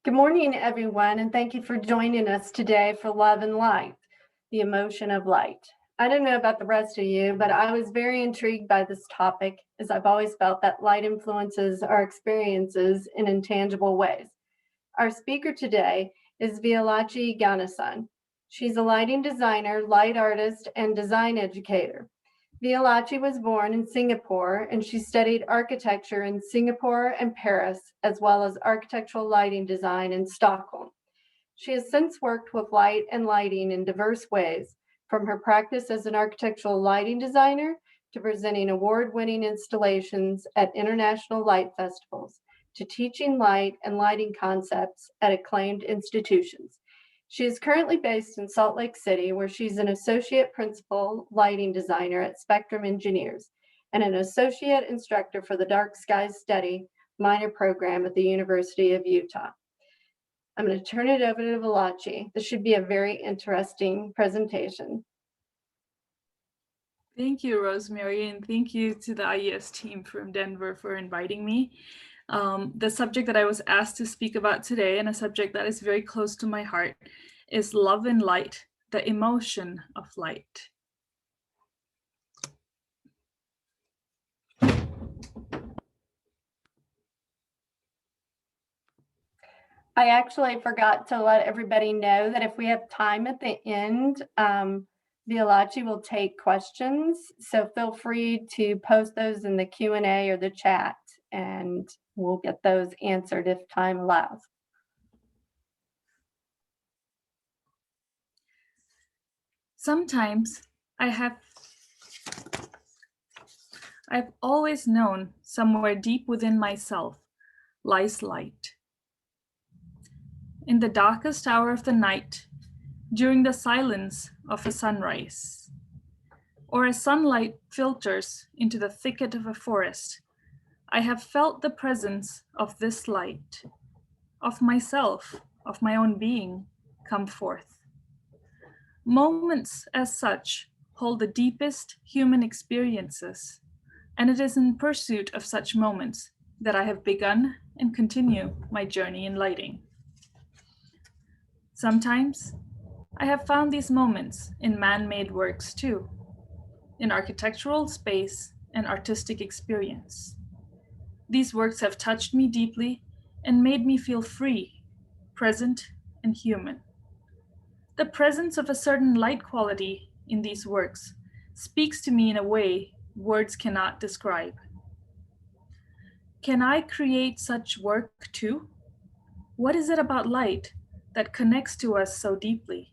Good morning, everyone, and thank you for joining us today for Love and Light, the emotion of light. I don't know about the rest of you, but I was very intrigued by this topic as I've always felt that light influences our experiences in intangible ways. Our speaker today is Violachi Ganasan. She's a lighting designer, light artist, and design educator. Violachi was born in Singapore, and she studied architecture in Singapore and Paris, as well as architectural lighting design in Stockholm. She has since worked with light and lighting in diverse ways, from her practice as an architectural lighting designer to presenting award-winning installations at international light festivals, to teaching light and lighting concepts at acclaimed institutions. She is currently based in Salt Lake City, where she's an associate principal lighting designer at Spectrum Engineers and an associate instructor for the Dark Skies Study minor program at the University of Utah. I'm going to turn it over to Violachi. This should be a very interesting presentation. Thank you, Rosemary, and thank you to the IES team from Denver for inviting me. The subject that I was asked to speak about today, and a subject that is very close to my heart, is love and light, the emotion of light. I actually forgot to let everybody know that if we have time at the end, Violachi will take questions. So feel free to post those in the Q&A or the chat, and we'll get those answered if time allows. Sometimes I've always known somewhere deep within myself lies light. In the darkest hour of the night, during the silence of a sunrise, or as sunlight filters into the thicket of a forest, I have felt the presence of this light, of myself, of my own being, come forth. Moments as such hold the deepest human experiences, and it is in pursuit of such moments that I have begun and continue my journey in lighting. Sometimes I have found these moments in man-made works too, in architectural space and artistic experience. These works have touched me deeply and made me feel free, present, and human. The presence of a certain light quality in these works speaks to me in a way words cannot describe. Can I create such work too? What is it about light that connects to us so deeply?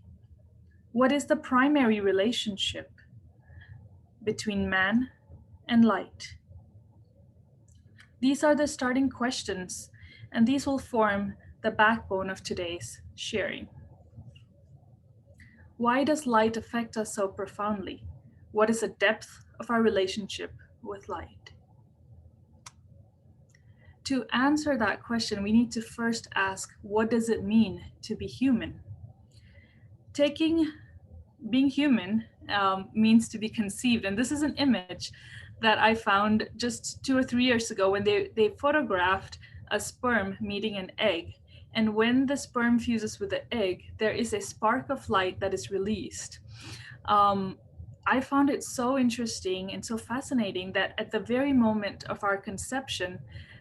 What is the primary relationship between man and light? These are the starting questions, and these will form the backbone of today's sharing. Why does light affect us so profoundly? What is the depth of our relationship with light? To answer that question, we need to first ask, what does it mean to be human? Being human means to be conceived, and this is an image that I found just 2 or 3 years ago when they photographed a sperm meeting an egg. And when the sperm fuses with the egg, there is a spark of light that is released. I found it so interesting and so fascinating that at the very moment of our conception,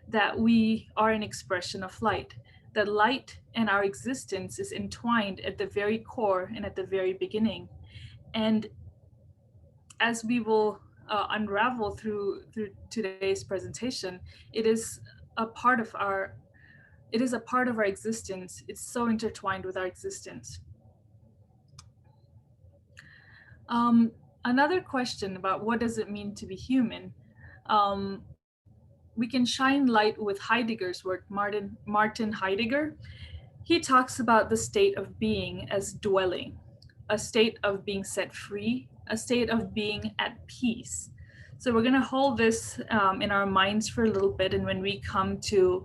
that we are an expression of light, that light and our existence is entwined at the very core and at the very beginning. And as we will unravel through today's presentation, it is a part of our existence. It's so intertwined with our existence. Another question about what does it mean to be human? We can shine light with Heidegger's work, Martin Heidegger. He talks about the state of being as dwelling, a state of being set free, a state of being at peace. So we're going to hold this in our minds for a little bit, and when we come to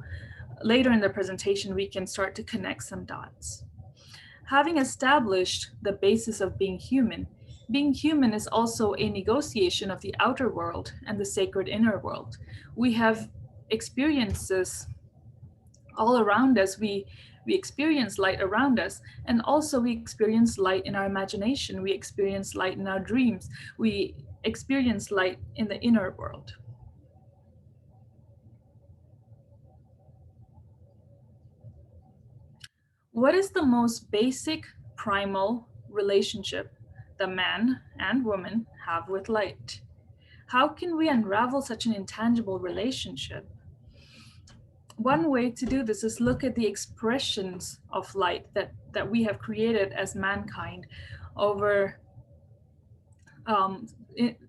later in the presentation, we can start to connect some dots. Having established the basis of being human is also a negotiation of the outer world and the sacred inner world. We have experiences all around us. We experience light around us, and also we experience light in our imagination. We experience light in our dreams. We experience light in the inner world. What is the most basic primal relationship the man and woman have with light? How can we unravel such an intangible relationship? One way to do this is look at the expressions of light that we have created as mankind over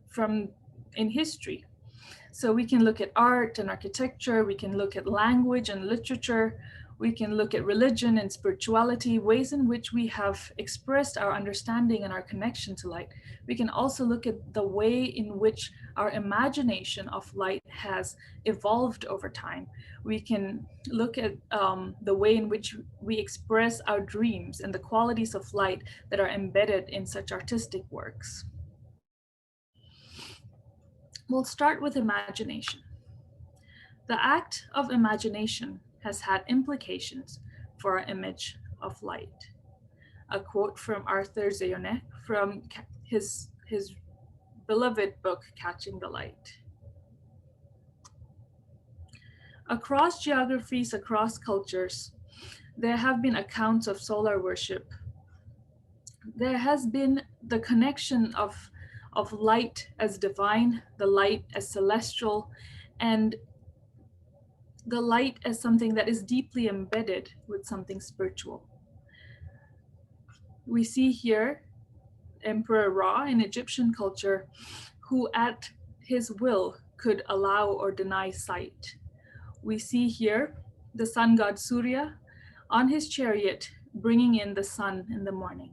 from in history. So we can look at art and architecture, we can look at language and literature, we can look at religion and spirituality, ways in which we have expressed our understanding and our connection to light. We can also look at the way in which our imagination of light has evolved over time. We can look at the way in which we express our dreams and the qualities of light that are embedded in such artistic works. We'll start with imagination. The act of imagination has had implications for our image of light. A quote from Arthur Zeonek from his beloved book, Catching the Light. Across geographies, across cultures, there have been accounts of solar worship. There has been the connection of light as divine, the light as celestial, and the light as something that is deeply embedded with something spiritual. We see here Emperor Ra in Egyptian culture, who at his will could allow or deny sight. We see here the sun god Surya on his chariot bringing in the sun in the morning.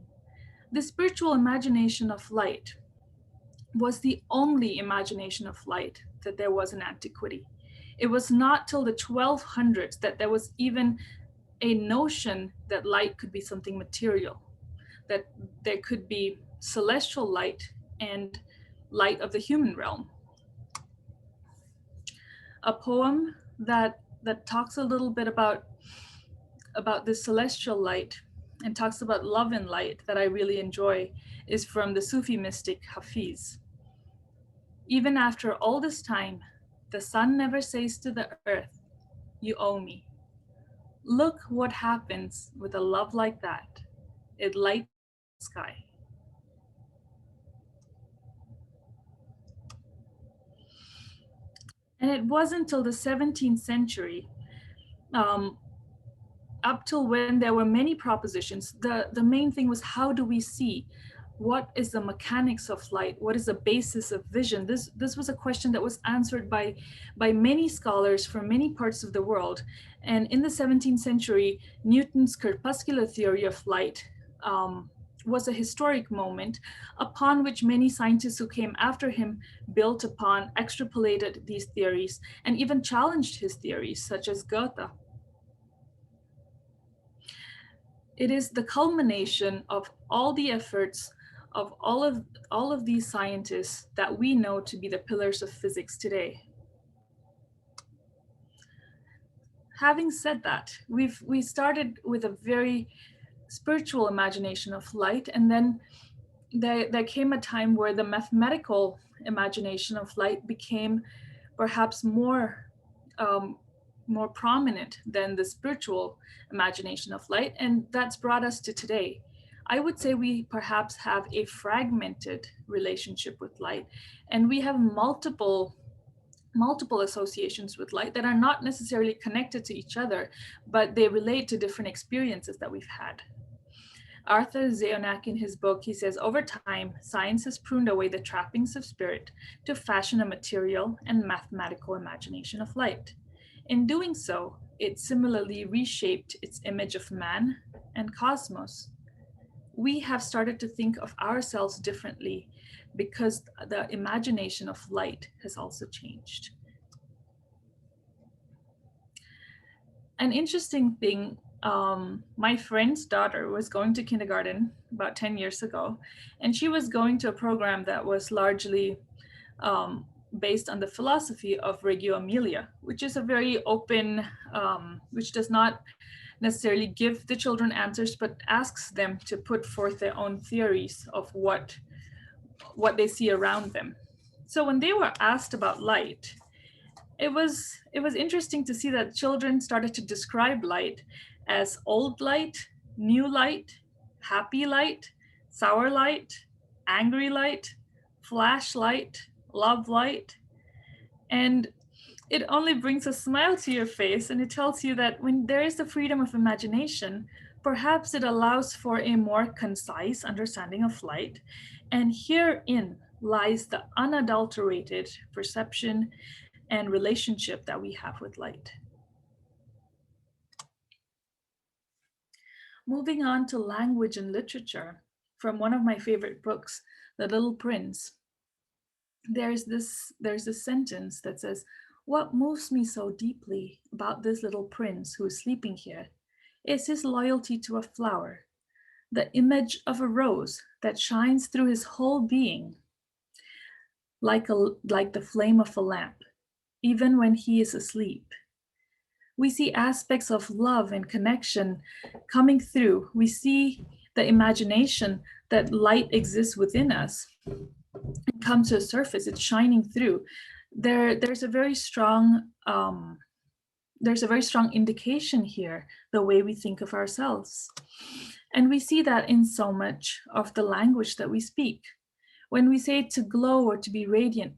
The spiritual imagination of light was the only imagination of light that there was in antiquity. It was not till the 1200s that there was even a notion that light could be something material, that there could be celestial light and light of the human realm. A poem that talks a little bit about this celestial light and talks about love and light that I really enjoy is from the Sufi mystic Hafiz. Even after all this time, the sun never says to the earth, "You owe me." Look what happens with a love like that. It lights the sky. And it wasn't until the 17th century, up till when there were many propositions, the main thing was, how do we see? What is the mechanics of light? What is the basis of vision? This was a question that was answered by many scholars from many parts of the world. And in the 17th century, Newton's corpuscular theory of light was a historic moment upon which many scientists who came after him built upon, extrapolated these theories, and even challenged his theories, such as Goethe. It is the culmination of all the efforts of all of these scientists that we know to be the pillars of physics today. Having said that, we started with a very spiritual imagination of light, and then there came a time where the mathematical imagination of light became perhaps more prominent than the spiritual imagination of light, and that's brought us to today. I would say we perhaps have a fragmented relationship with light, and we have multiple associations with light that are not necessarily connected to each other, but they relate to different experiences that we've had. Arthur Zeonek, in his book, he says, over time, science has pruned away the trappings of spirit to fashion a material and mathematical imagination of light. In doing so, it similarly reshaped its image of man and cosmos. We have started to think of ourselves differently because the imagination of light has also changed. An interesting thing, my friend's daughter was going to kindergarten about 10 years ago, and she was going to a program that was largely based on the philosophy of Reggio Emilia, which is a very open, which does not necessarily give the children answers, but asks them to put forth their own theories of what they see around them. So when they were asked about light, it was interesting to see that children started to describe light as old light, new light, happy light, sour light, angry light, flashlight, love light. And it only brings a smile to your face, and it tells you that when there is the freedom of imagination, perhaps it allows for a more concise understanding of light. And herein lies the unadulterated perception and relationship that we have with light. Moving on to language and literature, from one of my favorite books, The Little Prince, there's this sentence that says, "What moves me so deeply about this little prince who is sleeping here is his loyalty to a flower, the image of a rose that shines through his whole being like the flame of a lamp, even when he is asleep." We see aspects of love and connection coming through. We see the imagination that light exists within us. It comes to the surface, it's shining through. There's a very strong indication here, the way we think of ourselves. And we see that in so much of the language that we speak. When we say to glow or to be radiant,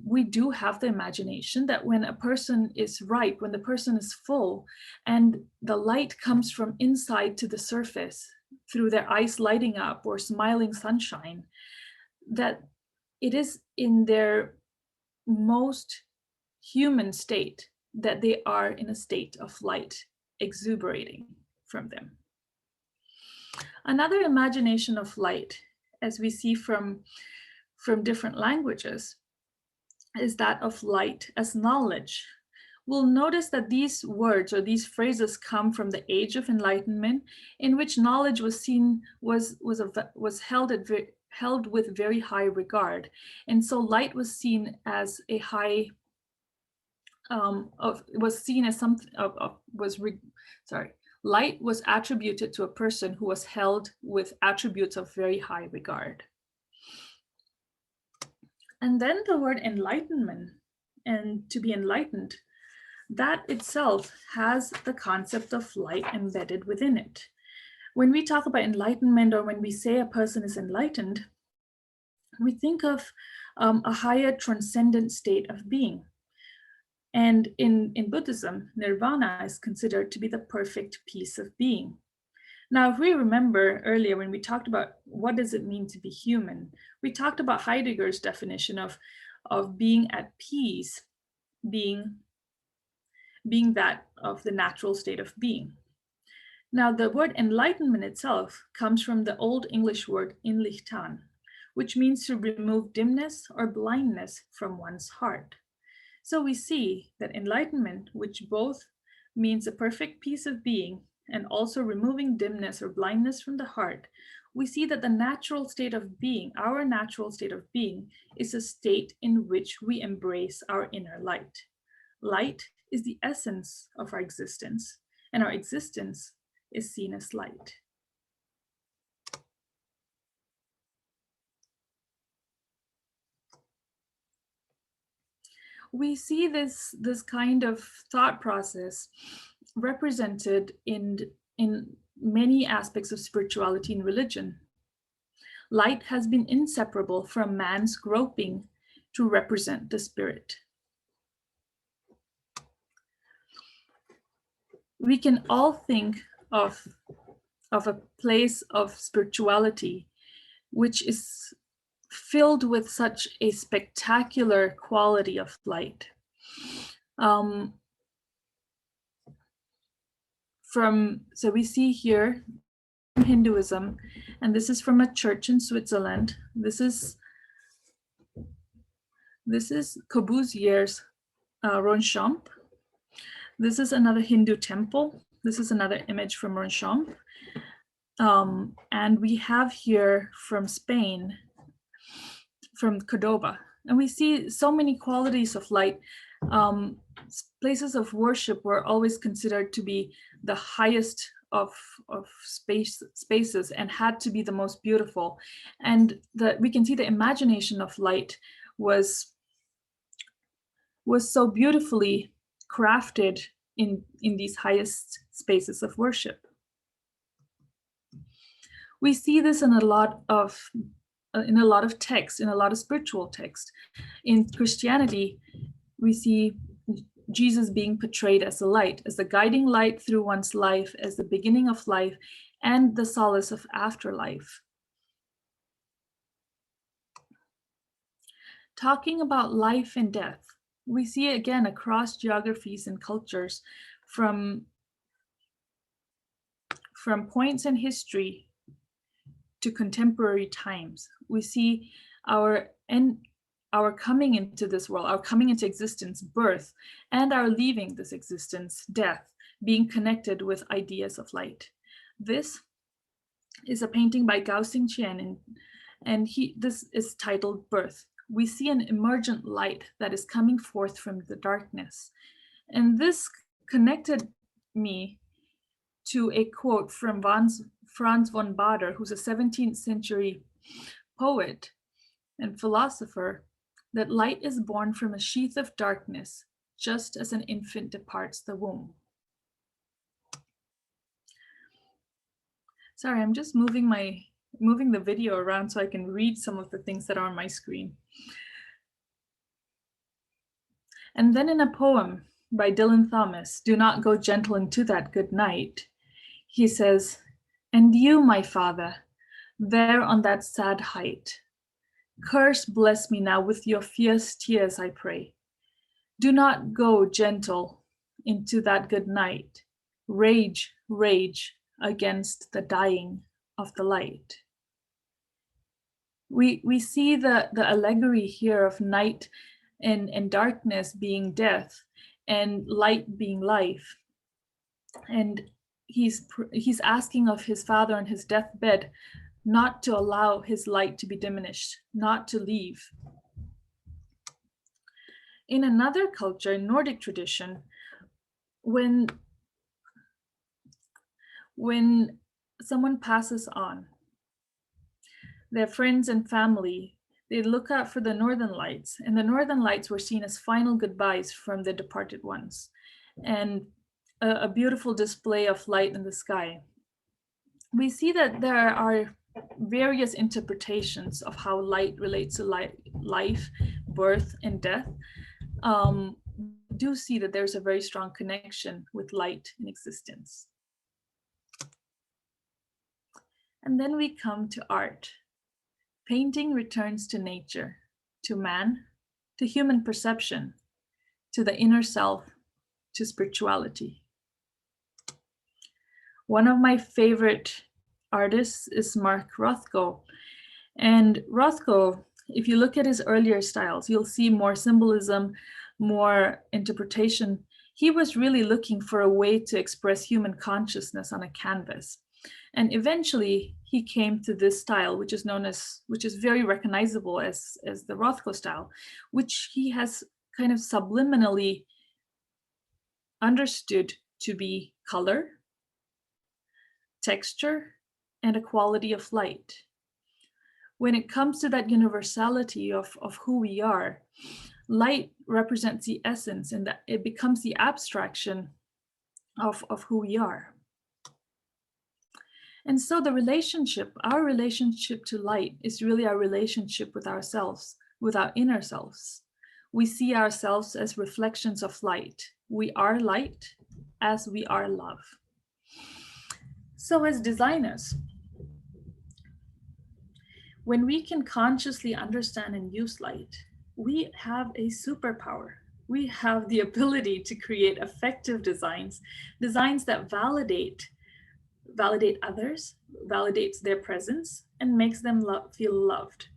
we do have the imagination that when a person is ripe, when the person is full, and the light comes from inside to the surface through their eyes lighting up or smiling sunshine, that it is in their most human state that they are in a state of light exuberating from them. Another imagination of light, as we see from different languages, is that of light as knowledge. We'll notice that these words or these phrases come from the Age of Enlightenment, in which knowledge was held with very high regard, and so light was seen as a high light was attributed to a person who was held with attributes of very high regard. And then the word enlightenment, and to be enlightened, that itself has the concept of light embedded within it. When we talk about enlightenment, or when we say a person is enlightened, we think of a higher transcendent state of being. And in Buddhism, nirvana is considered to be the perfect peace of being. Now, if we remember earlier when we talked about what does it mean to be human, we talked about Heidegger's definition of being at peace, being that of the natural state of being. Now, the word enlightenment itself comes from the Old English word inlichtan, which means to remove dimness or blindness from one's heart. So we see that enlightenment, which both means a perfect peace of being and also removing dimness or blindness from the heart, we see that the natural state of being, our natural state of being, is a state in which we embrace our inner light. Light is the essence of our existence, and our existence is seen as light. We see this kind of thought process represented in many aspects of spirituality and religion. Light has been inseparable from man's groping to represent the spirit. We can all think of a place of spirituality which is filled with such a spectacular quality of light. So we see here Hinduism, and this is from a church in Switzerland. This is Corbusier's Ronchamp. This is another Hindu temple. This is another image from Ronchamp. And we have here from Spain, from Cordoba, And we see so many qualities of light. Places of worship were always considered to be the highest of spaces and had to be the most beautiful. And we can see the imagination of light was so beautifully crafted in these highest spaces of worship. We see this in a lot of text, in a lot of spiritual text. In Christianity, we see Jesus being portrayed as the light, as the guiding light through one's life, as the beginning of life, and the solace of afterlife. Talking about life and death, we see again across geographies and cultures, from points in history to contemporary times. We see our coming into this world, our coming into existence, birth, and our leaving this existence, death, being connected with ideas of light. This is a painting by Gao Xingqian, and this is titled Birth. We see an emergent light that is coming forth from the darkness. And this connected me to a quote from Franz von Baader, who's a 17th century poet and philosopher, that light is born from a sheath of darkness, just as an infant departs the womb. Sorry, I'm just moving the video around so I can read some of the things that are on my screen. And then in a poem by Dylan Thomas, Do Not Go Gentle Into That Good Night, he says, and you, my father, there on that sad height, curse bless me now with your fierce tears, I pray. Do not go gentle into that good night. Rage, rage against the dying of the light. We see the allegory here of night and darkness being death and light being life. And he's asking of his father on his deathbed not to allow his light to be diminished, not to leave. In another culture, in Nordic tradition, when someone passes on, their friends and family, they look out for the northern lights, and the northern lights were seen as final goodbyes from the departed ones, and a beautiful display of light in the sky. We see that there are various interpretations of how light relates to life, birth, and death. We do see that there's a very strong connection with light in existence. And then we come to art. Painting returns to nature, to man, to human perception, to the inner self, to spirituality. One of my favorite artists is Mark Rothko. And Rothko, if you look at his earlier styles, you'll see more symbolism, more interpretation. He was really looking for a way to express human consciousness on a canvas. And eventually he came to this style, which is very recognizable as the Rothko style, which he has kind of subliminally understood to be color, texture, and a quality of light. When it comes to that universality of who we are, light represents the essence, and that it becomes the abstraction of who we are. And so our relationship to light is really our relationship with ourselves, with our inner selves. We see ourselves as reflections of light. We are light as we are love. So as designers, when we can consciously understand and use light, we have a superpower. We have the ability to create effective designs that validate others, validates their presence, and makes them feel loved.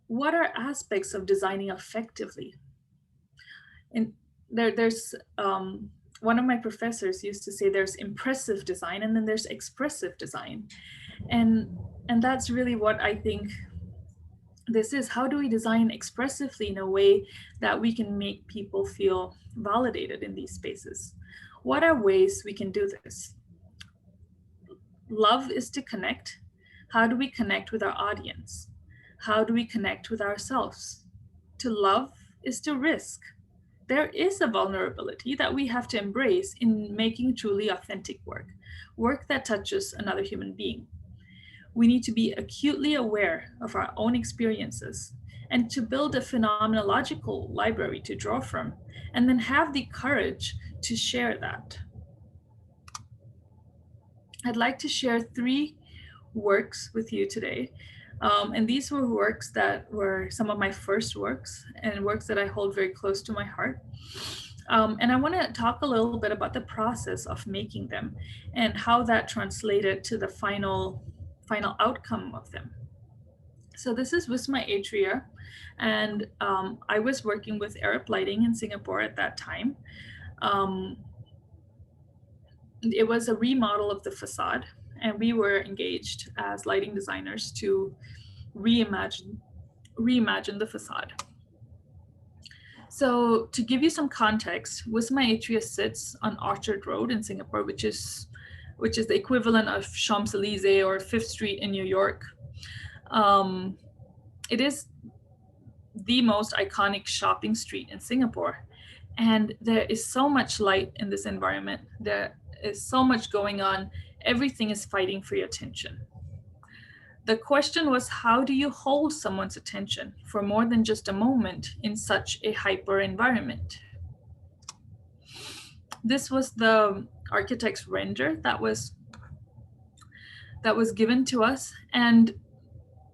What are aspects of designing effectively? And there's one of my professors used to say there's impressive design and then there's expressive design. And that's really what I think this is, how do we design expressively in a way that we can make people feel validated in these spaces? What are ways we can do this? Love is to connect. How do we connect with our audience? How do we connect with ourselves? To love is to risk. There is a vulnerability that we have to embrace in making truly authentic work that touches another human being. We need to be acutely aware of our own experiences and to build a phenomenological library to draw from, and then have the courage to share that. I'd like to share 3 works with you today. And these were works that were some of my first works and works that I hold very close to my heart. And I want to talk a little bit about the process of making them and how that translated to the final outcome of them. So this is Wisma Atria, and I was working with Arab Lighting in Singapore at that time. It was a remodel of the facade, and we were engaged as lighting designers to reimagine the facade. So to give you some context, Wisma Atria sits on Orchard Road in Singapore, which is the equivalent of Champs-Élysées or Fifth Street in New York. It is the most iconic shopping street in Singapore. And there is so much light in this environment. There is so much going on. Everything is fighting for your attention. The question was, how do you hold someone's attention for more than just a moment in such a hyper environment? This was the architect's render that was given to us, and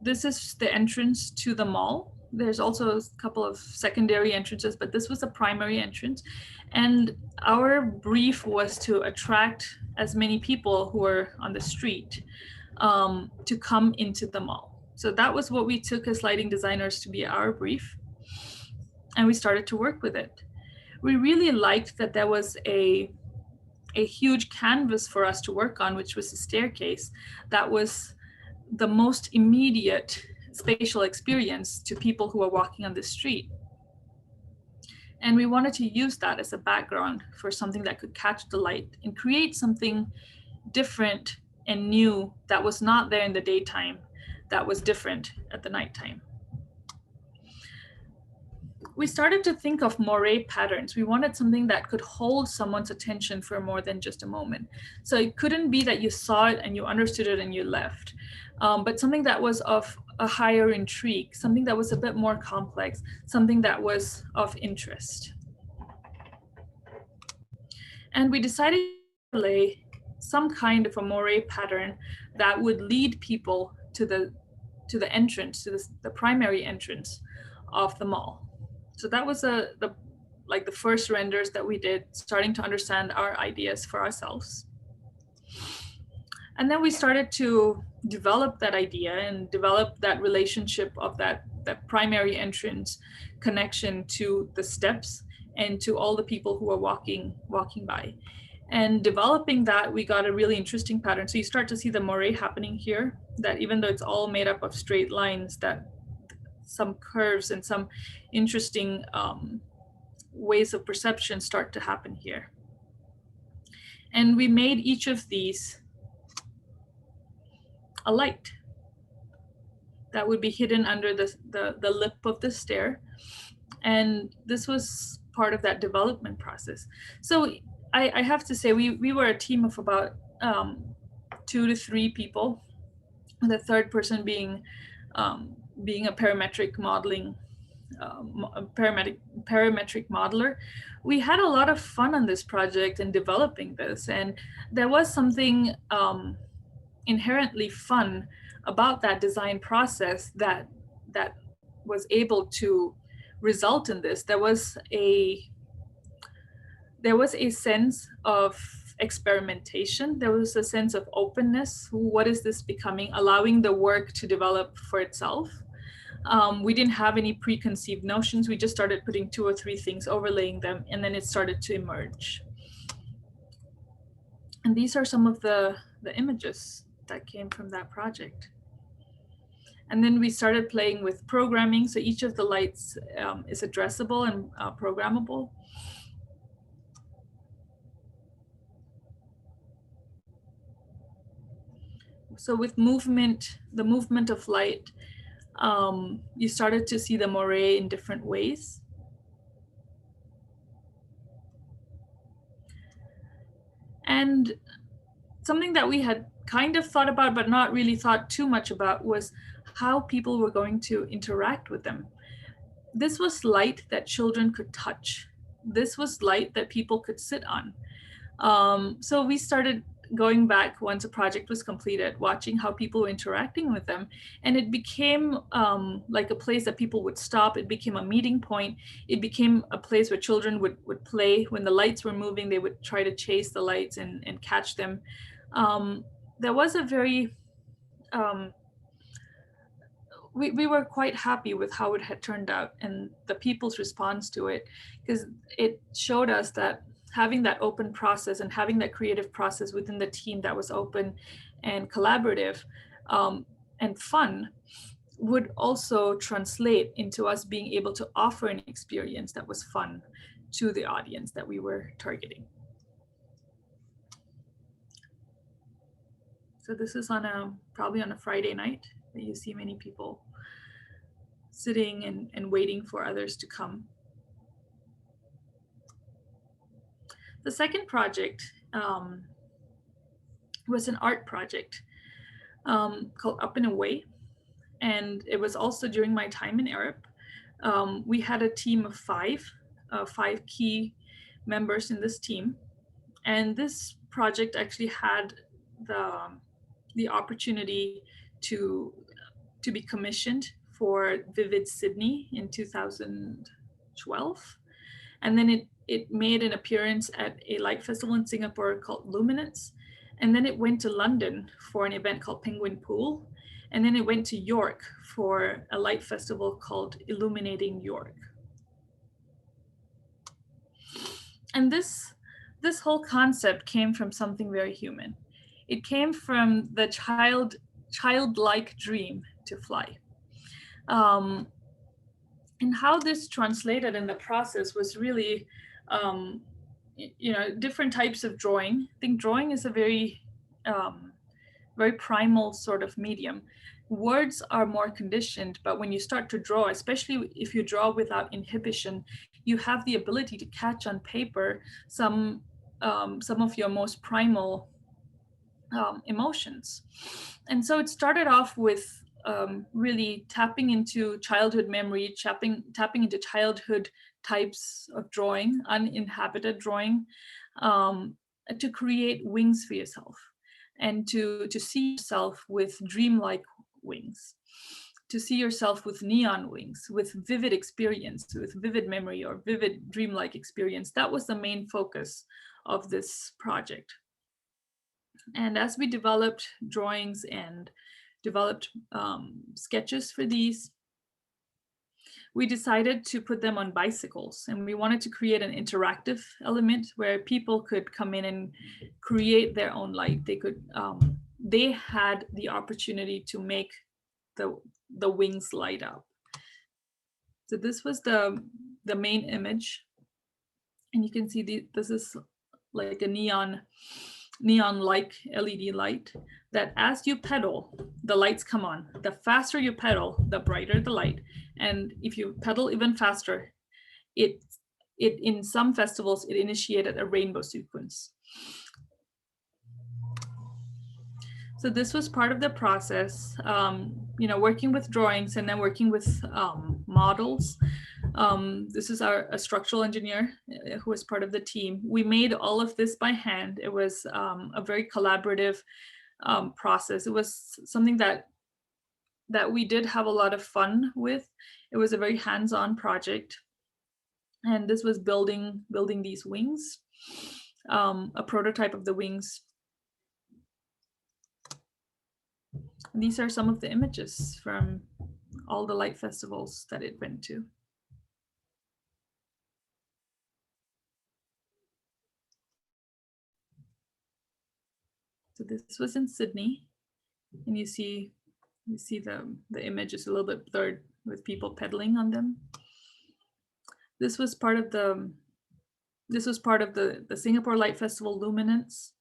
this is the entrance to the mall. There's also a couple of secondary entrances, but this was a primary entrance. And our brief was to attract as many people who were on the street to come into the mall. So that was what we took as lighting designers to be our brief. And we started to work with it. We really liked that there was a huge canvas for us to work on, which was a staircase that was the most immediate spatial experience to people who are walking on the street. And we wanted to use that as a background for something that could catch the light and create something different and new that was not there in the daytime, that was different at the nighttime. We started to think of moire patterns. We wanted something that could hold someone's attention for more than just a moment. So it couldn't be that you saw it and you understood it and you left, but something that was of a higher intrigue, something that was a bit more complex, something that was of interest. And we decided to lay some kind of a moire pattern that would lead people to the entrance, to the primary entrance of the mall. So that was the first renders that we did, starting to understand our ideas for ourselves. And then we started to develop that idea and develop that relationship of that primary entrance connection to the steps and to all the people who are walking by. And developing that, we got a really interesting pattern. So you start to see the moire happening here, that even though it's all made up of straight lines, that some curves and some interesting ways of perception start to happen here. And we made each of these a light that would be hidden under the lip of the stair. And this was part of that development process. So I have to say, we were a team of about 2 to 3 people, the third person being a parametric modeling, parametric modeler. We had a lot of fun on this project and developing this, and there was something inherently fun about that design process that was able to result in this. There was a sense of experimentation. There was a sense of openness. What is this becoming? Allowing the work to develop for itself. We didn't have any preconceived notions. We just started putting 2 or 3 things, overlaying them, and then it started to emerge. And these are some of the images that came from that project. And then we started playing with programming. So each of the lights is addressable and programmable. So with movement, the movement of light, you started to see the moire in different ways. And something that we had kind of thought about, but not really thought too much about, was how people were going to interact with them. This was light that children could touch. This was light that people could sit on. So we started going back once a project was completed, watching how people were interacting with them. And it became like a place that people would stop. It became a meeting point. It became a place where children would play. When the lights were moving, they would try to chase the lights and catch them. There was a very, we were quite happy with how it had turned out and the people's response to it, because it showed us that having that open process and having that creative process within the team that was open and collaborative and fun would also translate into us being able to offer an experience that was fun to the audience that we were targeting. So this is probably on a Friday night that you see many people sitting and waiting for others to come. The second project was an art project called Up and Away. And it was also during my time in Europe. We had a team of five key members in this team. And this project actually had the opportunity to be commissioned for Vivid Sydney in 2012. And then it made an appearance at a light festival in Singapore called Luminance. And then it went to London for an event called Penguin Pool. And then it went to York for a light festival called Illuminating York. And this whole concept came from something very human. It came from the childlike dream to fly. And how this translated in the process was really, different types of drawing. I think drawing is a very primal sort of medium. Words are more conditioned, but when you start to draw, especially if you draw without inhibition, you have the ability to catch on paper some of your most primal emotions. And so it started off with really tapping into childhood memory, tapping into childhood types of drawing, uninhabited drawing, to create wings for yourself and to see yourself with dreamlike wings, to see yourself with neon wings, with vivid experience, with vivid memory or vivid dreamlike experience. That was the main focus of this project. And as we developed drawings and developed sketches for these, we decided to put them on bicycles, and we wanted to create an interactive element where people could come in and create their own light. They had the opportunity to make the wings light up. So this was the main image, and you can see this is like a neon-like LED light that as you pedal, the lights come on. The faster you pedal, the brighter the light. And if you pedal even faster, it in some festivals, it initiated a rainbow sequence. So this was part of the process, working with drawings and then working with models. This is a structural engineer who was part of the team. We made all of this by hand. It was a very collaborative process. It was something that we did have a lot of fun with. It was a very hands-on project. And this was building these wings, a prototype of the wings. These are some of the images from all the light festivals that it went to. So this was in Sydney, and you see You see the image is a little bit blurred with people pedaling on them. This was part of the Singapore Light Festival Luminance,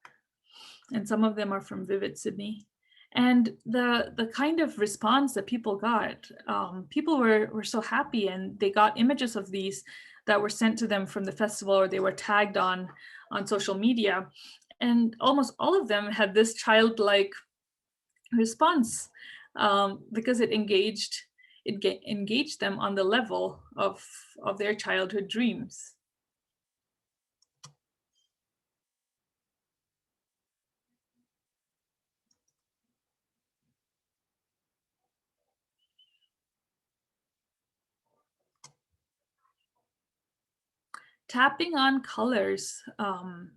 and some of them are from Vivid Sydney. And the kind of response that people got, people were so happy, and they got images of these that were sent to them from the festival, or they were tagged on social media, and almost all of them had this childlike response, because it engaged them on the level of their childhood dreams. Tapping on colors,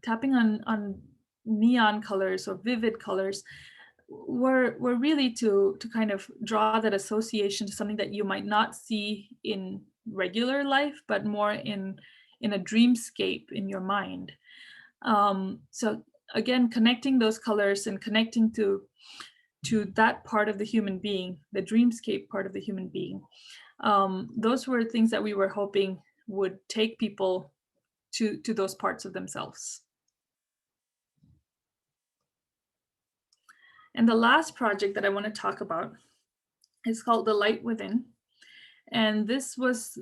tapping on neon colors or vivid colors were really to kind of draw that association to something that you might not see in regular life, but more in a dreamscape in your mind. So again, connecting those colors and connecting to that part of the human being, the dreamscape part of the human being. Those were things that we were hoping would take people to those parts of themselves. And the last project that I want to talk about is called The Light Within. And this was,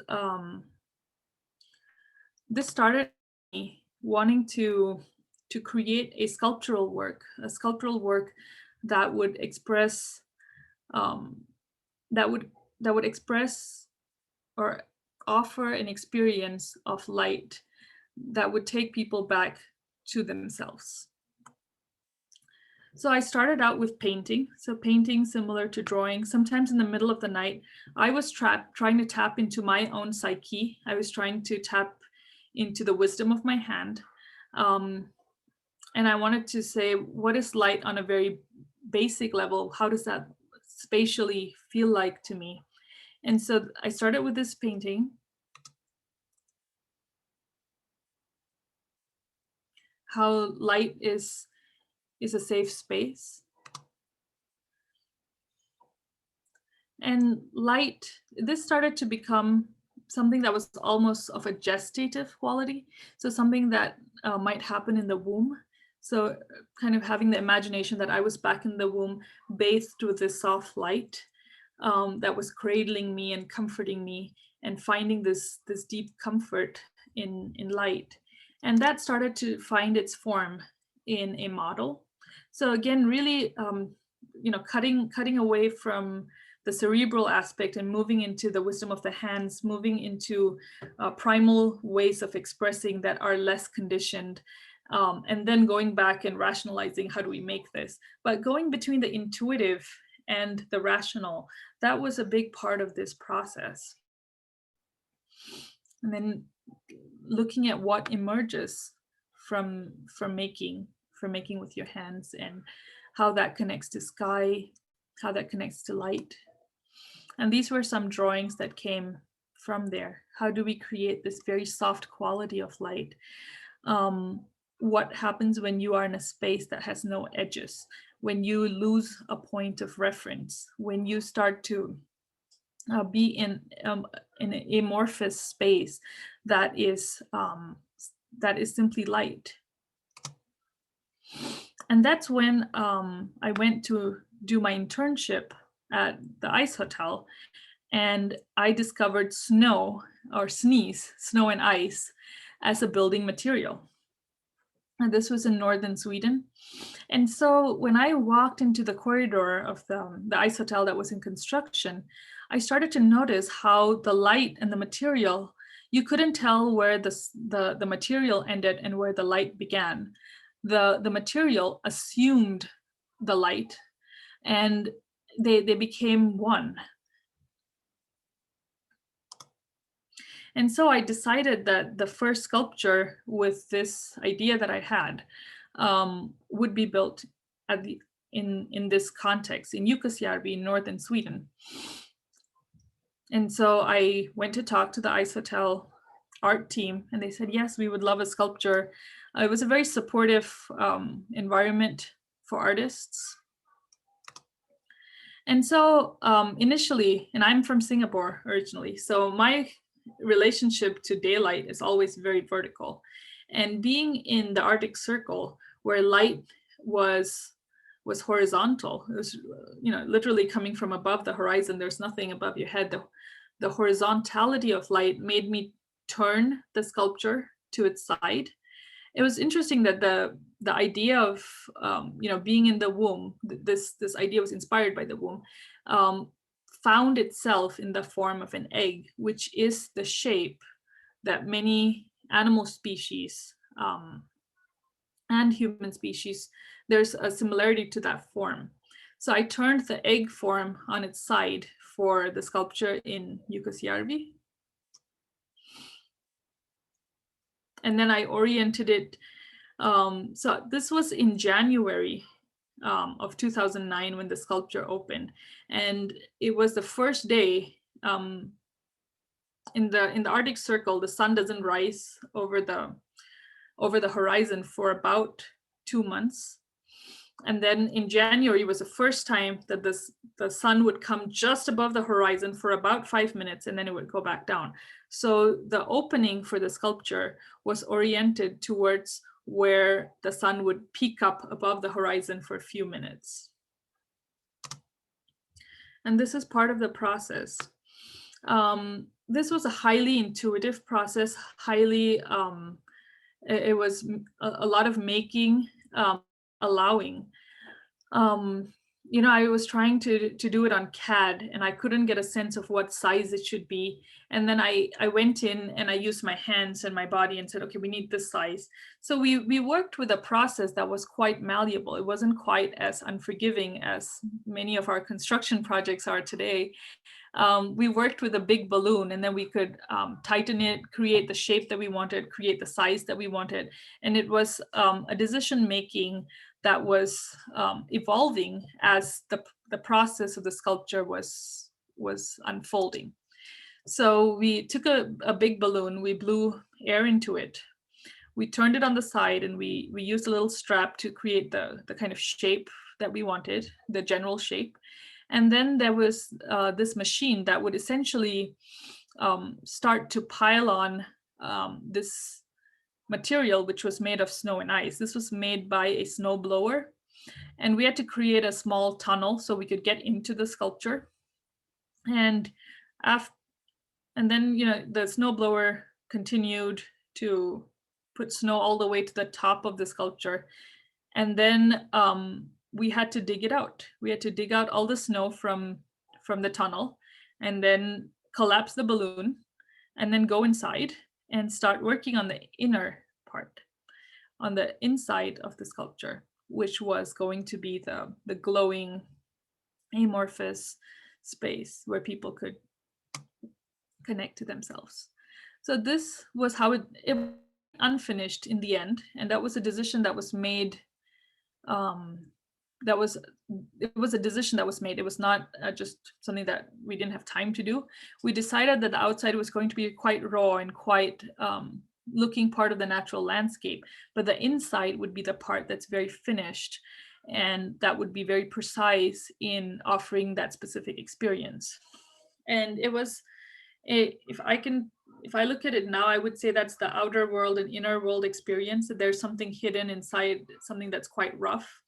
this started me wanting to create a sculptural work that would express, that would express or offer an experience of light that would take people back to themselves. So I started out with painting. So painting similar to drawing. Sometimes in the middle of the night, I was trying to tap into my own psyche. I was trying to tap into the wisdom of my hand. And I wanted to say, what is light on a very basic level? How does that spatially feel like to me? And so I started with this painting. How light is a safe space. And light, this started to become something that was almost of a gestative quality. So something that might happen in the womb. So kind of having the imagination that I was back in the womb, bathed with this soft light that was cradling me and comforting me, and finding this deep comfort in light. And that started to find its form in a model. So again, really, cutting away from the cerebral aspect and moving into the wisdom of the hands, moving into primal ways of expressing that are less conditioned, and then going back and rationalizing, how do we make this? But going between the intuitive and the rational, that was a big part of this process. And then looking at what emerges from making with your hands, and how that connects to sky, how that connects to light. And these were some drawings that came from there. How do we create this very soft quality of light? What happens when you are in a space that has no edges? When you lose a point of reference? When you start to be in an amorphous space that is simply light? And that's when I went to do my internship at the ICE Hotel, and I discovered snow and ice as a building material. And this was in northern Sweden. And so when I walked into the corridor of the ICE Hotel that was in construction, I started to notice how the light and the material, you couldn't tell where the material ended and where the light began. The material assumed the light, and they became one. And so I decided that the first sculpture with this idea that I had would be built in this context, in Jukkasjärvi, northern Sweden. And so I went to talk to the ICE Hotel art team, and they said, yes, we would love a sculpture. It was a very supportive environment for artists. And so initially, and I'm from Singapore originally, so my relationship to daylight is always very vertical. And being in the Arctic Circle, where light was horizontal, it was, you know, literally coming from above the horizon. There's nothing above your head. The horizontality of light made me turn the sculpture to its side. It was interesting that the idea of you know, being in the womb, this idea was inspired by the womb, um, found itself in the form of an egg, which is the shape that many animal species and human species, there's a similarity to that form. So I turned the egg form on its side for the sculpture in Jukkasjärvi. And then I oriented it. So this was in January of 2009 when the sculpture opened. And it was the first day in the Arctic Circle. The sun doesn't rise over the horizon for about 2 months. And then in January was the first time that the sun would come just above the horizon for about 5 minutes, and then it would go back down. So the opening for the sculpture was oriented towards where the sun would peak up above the horizon for a few minutes. And this is part of the process. This was a highly intuitive process, it was a lot of making, allowing. You know, I was trying to do it on CAD, and I couldn't get a sense of what size it should be. And then I went in and I used my hands and my body and said, okay, we need this size. So we worked with a process that was quite malleable. It wasn't quite as unforgiving as many of our construction projects are today. We worked with a big balloon, and then we could tighten it, create the shape that we wanted, create the size that we wanted. And it was a decision making that was evolving as the process of the sculpture was unfolding. So we took a big balloon, we blew air into it, we turned it on the side, and we used a little strap to create the kind of shape that we wanted, the general shape. And then there was this machine that would essentially start to pile on this material, which was made of snow and ice. This was made by a snow blower. And we had to create a small tunnel so we could get into the sculpture. And then, you know, the snow blower continued to put snow all the way to the top of the sculpture. And then we had to dig it out. We had to dig out all the snow from the tunnel, and then collapse the balloon, and then go inside and start working on the inner part, on the inside of the sculpture, which was going to be the glowing amorphous space where people could connect to themselves. So this was how it unfinished in the end, and that was a decision that was made. It was a decision that was made. It was not just something that we didn't have time to do. We decided that the outside was going to be quite raw and quite looking part of the natural landscape, but the inside would be the part that's very finished, and that would be very precise in offering that specific experience. And it was, if I look at it now, I would say that's the outer world and inner world experience, that there's something hidden inside, something that's quite rough.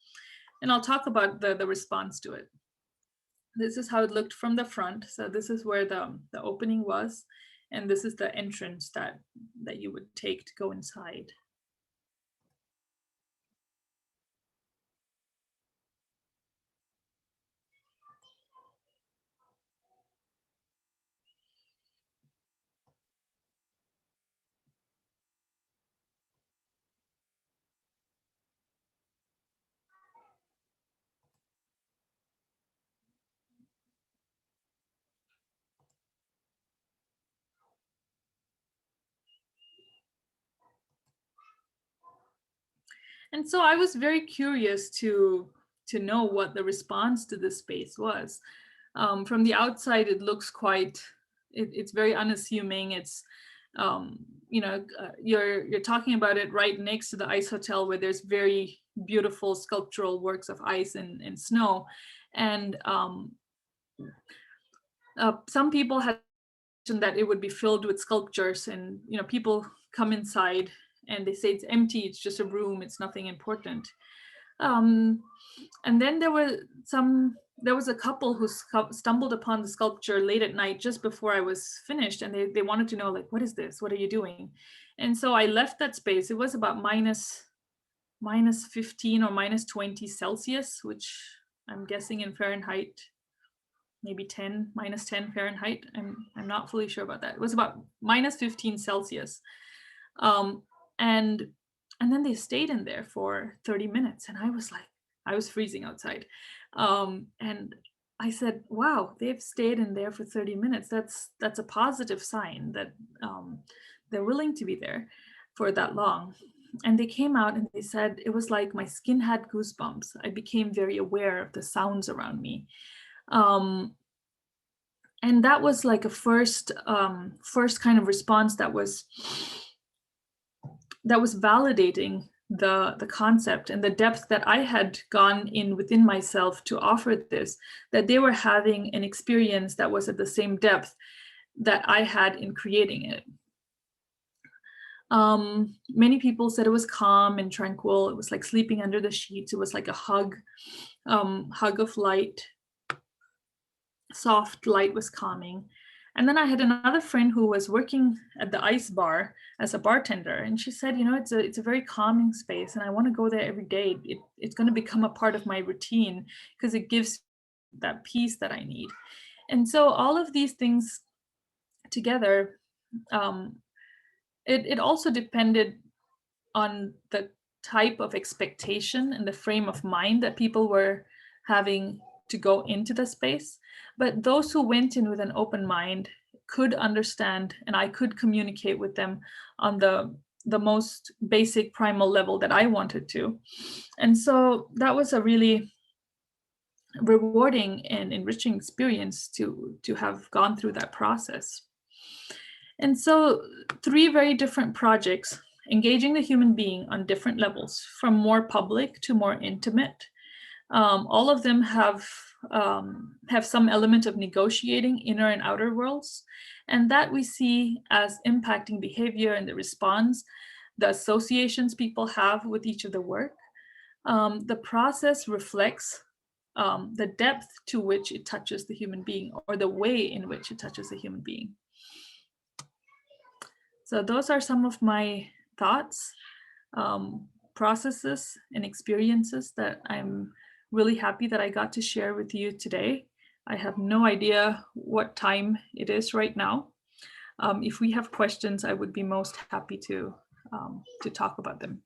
And I'll talk about the response to it. This is how it looked from the front. So this is where the opening was, and this is the entrance that you would take to go inside. And so I was very curious to know what the response to this space was. From the outside, it looks quite, it's very unassuming. It's, you know, you're talking about it right next to the ice hotel, where there's very beautiful sculptural works of ice and snow. And Some people had mentioned that it would be filled with sculptures, and people come inside and they say it's empty, it's just a room, it's nothing important. Um, and then there was a couple who stumbled upon the sculpture late at night just before I was finished, and they wanted to know, like, what is this? What are you doing? And so I left that space. It was about minus 15 or minus 20 Celsius, which I'm guessing in Fahrenheit, maybe 10, minus 10 Fahrenheit. I'm not fully sure about that. It was about minus 15 Celsius. And then they stayed in there for 30 minutes. And I was freezing outside. And I said, wow, they've stayed in there for 30 minutes. That's a positive sign that they're willing to be there for that long. And they came out and they said, it was like my skin had goosebumps. I became very aware of the sounds around me. And that was like a first kind of response that was validating the concept and the depth that I had gone in within myself to offer this, that they were having an experience that was at the same depth that I had in creating it. Many people said it was calm and tranquil. It was like sleeping under the sheets. It was like a hug of light. Soft light was calming. And then I had another friend who was working at the ice bar as a bartender, and she said, it's a very calming space, and I want to go there every day. It's going to become a part of my routine because it gives that peace that I need. And so all of these things together, it also depended on the type of expectation and the frame of mind that people were having to go into the space. But those who went in with an open mind could understand, and I could communicate with them on the most basic primal level that I wanted to. And so that was a really rewarding and enriching experience to have gone through that process. And so 3 very different projects engaging the human being on different levels, from more public to more intimate. All of them have some element of negotiating inner and outer worlds, and that we see as impacting behavior and the response, the associations people have with each of the work. The process reflects the depth to which it touches the human being, or the way in which it touches the human being. So those are some of my thoughts, processes, and experiences that I'm really happy that I got to share with you today. I have no idea what time it is right now. If we have questions, I would be most happy to talk about them.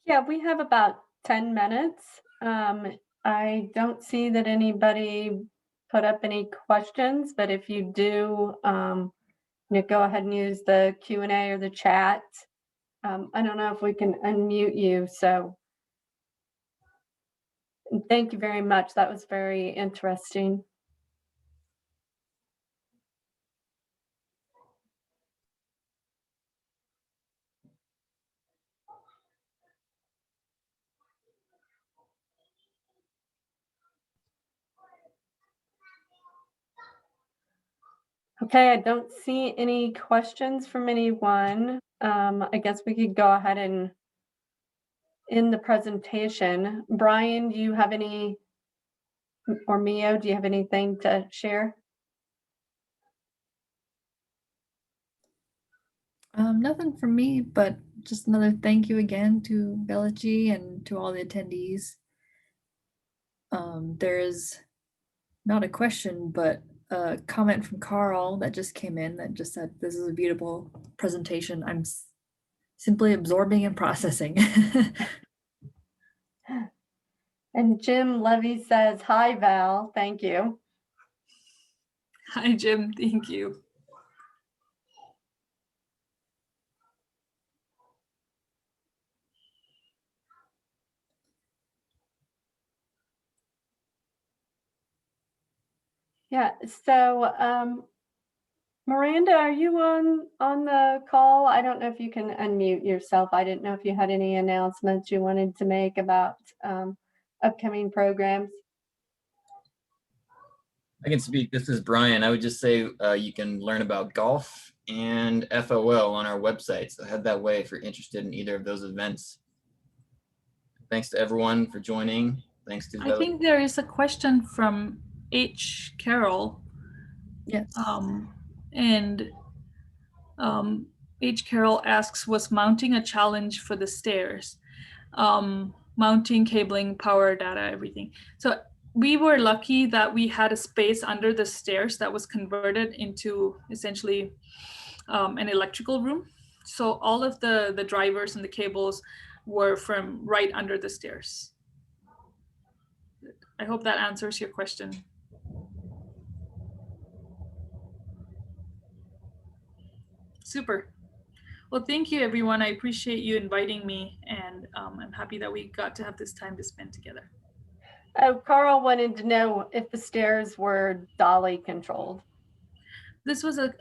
Yeah, we have about 10 minutes. I don't see that anybody put up any questions, but if you do, go ahead and use the Q&A or the chat. I don't know if we can unmute you, so thank you very much. That was very interesting. Okay, I don't see any questions from anyone. I guess we could go ahead and end the presentation. Brian, do you have any, or Mio, do you have anything to share? Nothing from me, but just another thank you again to Belaji and to all the attendees. There is not a question, but a comment from Carl that just came in that just said, "This is a beautiful presentation. I'm simply absorbing and processing." And Jim Levy says, "Hi, Val. Thank you." Hi, Jim. Thank you. Yeah, so Miranda, are you on the call? I don't know if you can unmute yourself. I didn't know if you had any announcements you wanted to make about upcoming programs. I can speak. This is Brian. I would just say you can learn about golf and FOL on our website. So head that way if you're interested in either of those events. Thanks to everyone for joining. Thanks to I think there is a question from H. Carroll. Yes. And H. Carroll asks, was mounting a challenge for the stairs? Mounting, cabling, power, data, everything. So we were lucky that we had a space under the stairs that was converted into essentially an electrical room. So all of the drivers and the cables were from right under the stairs. I hope that answers your question. Super. Well, thank you, everyone. I appreciate you inviting me, and I'm happy that we got to have this time to spend together. Oh, Carl wanted to know if the stairs were dolly controlled. This was a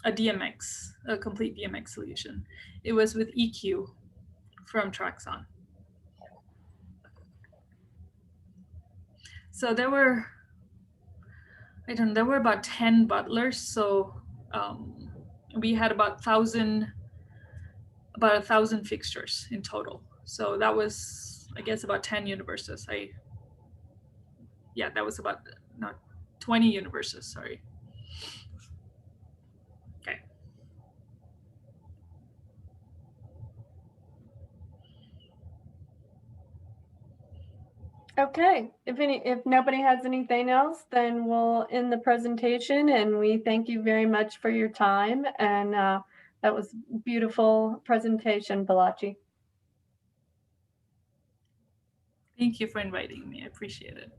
DMX, a complete DMX solution. It was with EQ from Traxon. So there were, there were about 10 butlers. So we had about 1,000 fixtures in total. So that was, I guess, about 10 universes. That was about, not 20 universes, sorry. Okay. Okay, if nobody has anything else, then we'll end the presentation, and we thank you very much for your time. And that was a beautiful presentation, Balaji. Thank you for inviting me. I appreciate it.